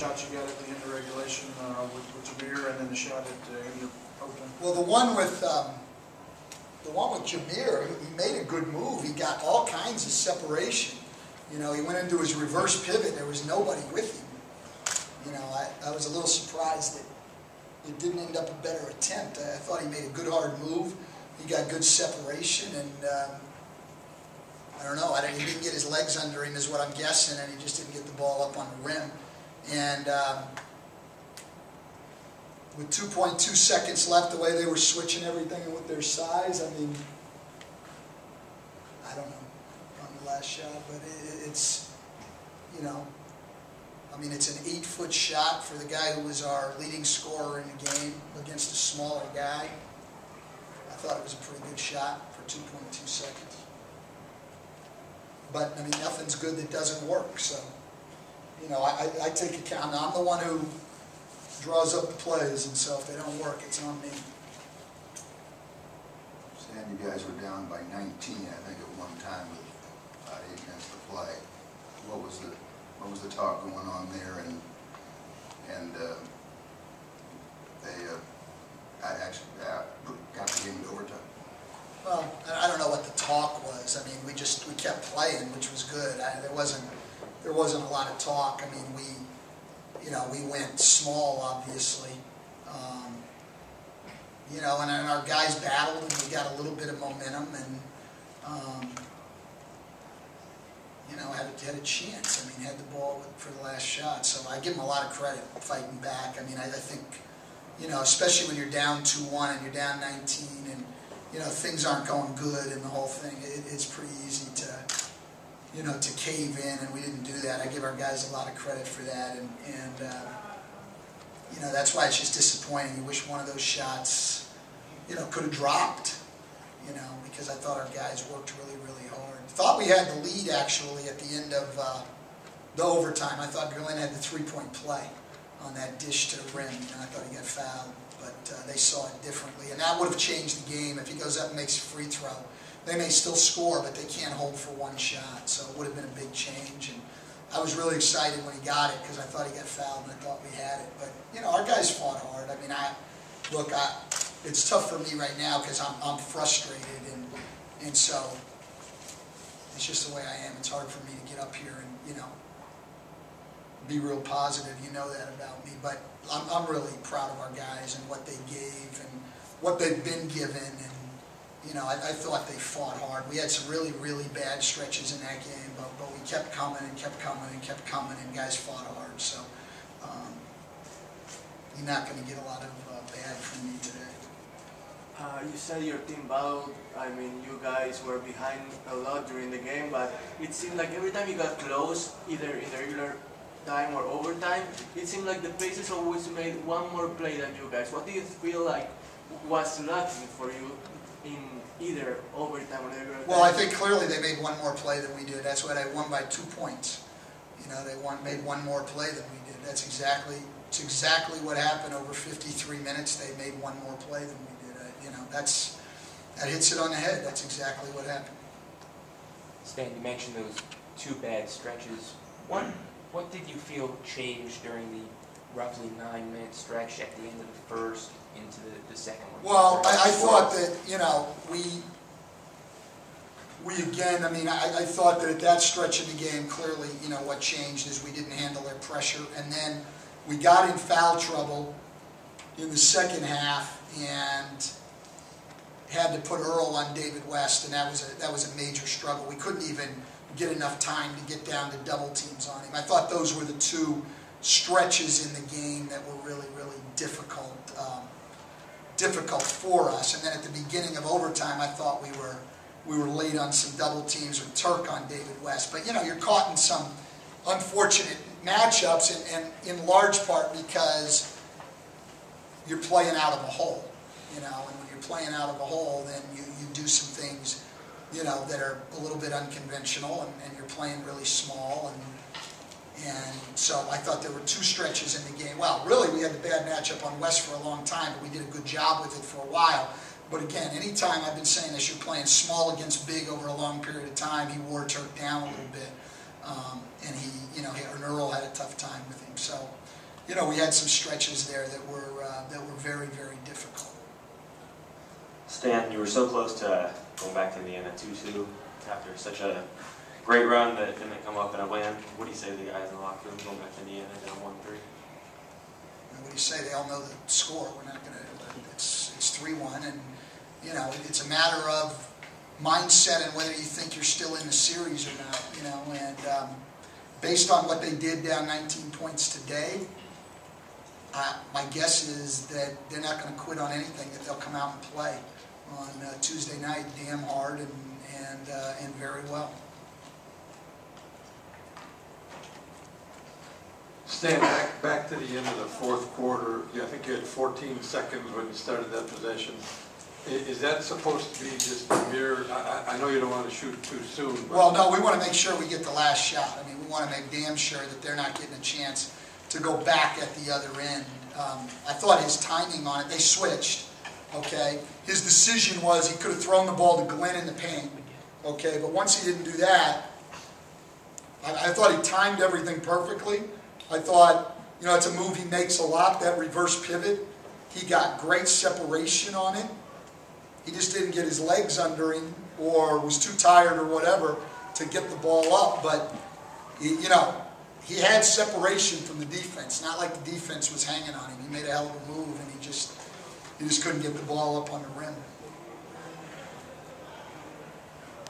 Shot you got at the end of regulation with Jameer, and then the shot at the end of opening? Well, the one with Jameer, he made a good move. He got all kinds of separation. You know, he went into his reverse pivot. There was nobody with him. You know, I was a little surprised that it didn't end up a better attempt. I thought he made a good hard move. He got good separation, and I don't know. He didn't get his legs under him, is what I'm guessing, and he just didn't get the ball up on the rim. And with 2.2 seconds left, the way they were switching everything and with their size, I mean, I don't know on the last shot, but it's, you know, I mean, it's an 8-foot shot for the guy who was our leading scorer in the game against a smaller guy. I thought it was a pretty good shot for 2.2 seconds. But, I mean, nothing's good that doesn't work, so. You know, I take account. I'm the one who draws up the plays, and so if they don't work, it's on me. Stan, you guys were down by 19, I think, at one time with 8 minutes to play. What was the talk going on there? And they actually got the game to overtime. Well, I don't know what the talk was. I mean, we kept playing, which was good. There wasn't a lot of talk. I mean, we went small, obviously. You know, and our guys battled, and we got a little bit of momentum, and you know, had a chance. I mean, had the ball for the last shot. So I give them a lot of credit fighting back. I mean, I think, you know, especially when you're down 2-1 and you're down 19, and you know things aren't going good, and the whole thing, it's pretty easy to, you know, to cave in, and we didn't do that. I give our guys a lot of credit for that, and you know, that's why it's just disappointing. You wish one of those shots, you know, could have dropped, you know, because I thought our guys worked really, really hard. Thought we had the lead, actually, at the end of the overtime. I thought Glenn had the 3-point play on that dish to the rim, and I thought he got fouled, but they saw it differently, and that would have changed the game if he goes up and makes a free throw. They may still score, but they can't hold for one shot, so it would have been a big change. And I was really excited when he got it because I thought he got fouled and I thought we had it. But you know, our guys fought hard. I mean, it's tough for me right now because I'm frustrated, and so it's just the way I am. It's hard for me to get up here and, you know, be real positive. You know that about me, but I'm really proud of our guys and what they gave and what they've been given. And you know, I thought they fought hard. We had some really, really bad stretches in that game, but we kept coming and kept coming and kept coming, and guys fought hard. So you're not going to get a lot of bad from me today. You said your team battled. I mean, you guys were behind a lot during the game, but it seemed like every time you got close, either in the regular time or overtime, it seemed like the Pacers always made one more play than you guys. What do you feel like was lacking for you in either overtime or regular time? Well, I think clearly they made one more play than we did. That's why they won by 2 points. You know, they made one more play than we did. It's exactly what happened over 53 minutes. They made one more play than we did. You know, that hits it on the head. That's exactly what happened. Stan, you mentioned those 2 bad stretches. What did you feel changed during the roughly 9-minute stretch at the end of the first into the second one? Well, I thought that, you know, we again, I mean, I thought that at that stretch of the game, clearly, you know, what changed is we didn't handle their pressure, and then we got in foul trouble in the second half and had to put Earl on David West, and that was a major struggle. We couldn't even get enough time to get down to double teams on him. I thought those were the 2 stretches in the game that were really, really difficult for us. And then at the beginning of overtime, I thought we were late on some double teams with Turk on David West. But you know, you're caught in some unfortunate matchups, and in large part because you're playing out of a hole. You know, and when you're playing out of a hole, then you do some things, you know, that are a little bit unconventional, and you're playing really small, and so I thought there were 2 stretches in the game. Well, really, we had the bad matchup on West for a long time, but we did a good job with it for a while. But again, anytime I've been saying this, you're playing small against big over a long period of time, he wore Turk down a little bit, and Earl had a tough time with him. So you know, we had some stretches there that were very, very difficult. Stan, you were so close to going back to Indiana 2-2 after such a great run that didn't come up in a win. What do you say to the guys in the locker room going back to Indiana down 1-3? What do you say? They all know the score. We're not going to. It's 3-1, and you know, it's a matter of mindset and whether you think you're still in the series or not. You know, and based on what they did down 19 points today, my guess is that they're not going to quit on anything. That they'll come out and play on Tuesday night damn hard and very well. Stan, back to the end of the fourth quarter, I think you had 14 seconds when you started that possession. Is that supposed to be just a mere, I know you don't want to shoot too soon. But Well, no, we want to make sure we get the last shot. I mean, we want to make damn sure that they're not getting a chance to go back at the other end. I thought his timing on it, they switched, okay? His decision was he could have thrown the ball to Glenn in the paint, okay? But once he didn't do that, I thought he timed everything perfectly. I thought, you know, it's a move he makes a lot, that reverse pivot. He got great separation on it. He just didn't get his legs under him or was too tired or whatever to get the ball up. But, you know, he had separation from the defense. Not like the defense was hanging on him. He made a hell of a move and he just couldn't get the ball up on the rim.